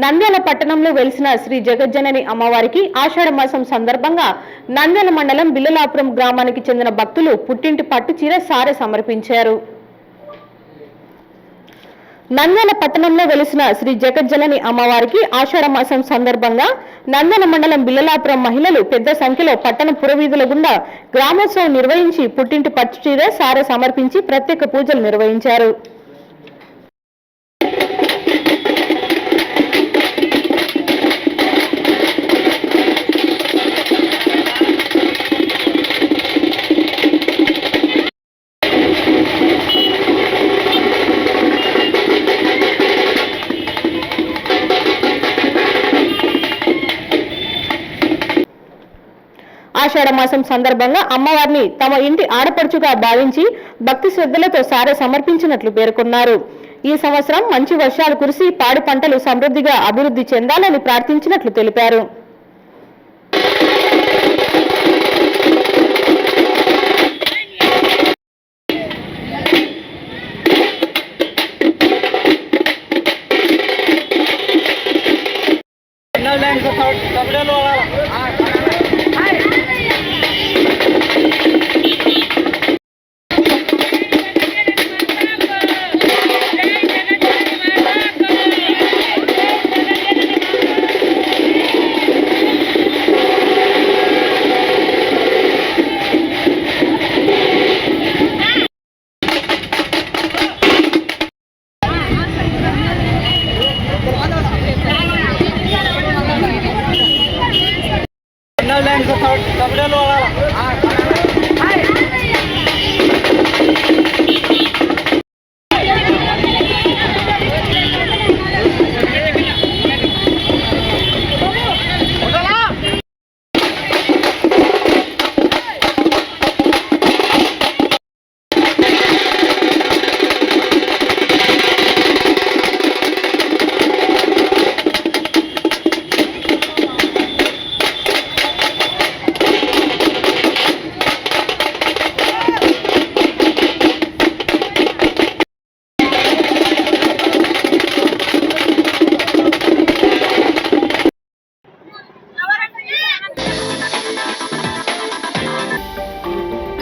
నంద్యాల పట్టణంలో వెలిసిన శ్రీ జగజ్జనని అమ్మవారికి ఆషాఢ మాసం సందర్భంగా నంద్యాల మండలం బిల్లలాపురం గ్రామానికి చెందిన భక్తులు పుట్టింటి పట్టు చీర సారె సమర్పించారు. నంద్యాల పట్టణంలో వెలిసిన శ్రీ జగజ్జనని అమ్మవారికి ఆషాఢ మాసం సందర్భంగా నంద్యాల మండలం బిల్లలాపురం మహిళలు పెద్ద సంఖ్యలో పట్టణ పురవీధుల గుండా గ్రామోత్సవం నిర్వహించి పుట్టింటి పట్టు చీర సారె సమర్పించి ప్రత్యేక పూజలు నిర్వహించారు. ఆషాఢ మాసం సందర్భంగా అమ్మవారిని తమ ఇంటి ఆడపడుచుగా భావించి భక్తి శ్రద్ధలతో సారె సమర్పించినట్లు పేర్కొన్నారు. ఈ సంవత్సరం మంచి వర్షాలు కురిసి పాడి పంటలు సమృద్ధిగా అభివృద్ధి చెందాలని ప్రార్థించినట్లు తెలిపారు.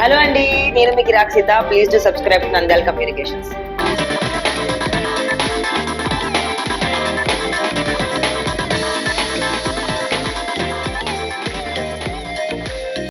హలో అండి, నేను మీ గిరాక్ Sita. Please do subscribe to Nandyala communications.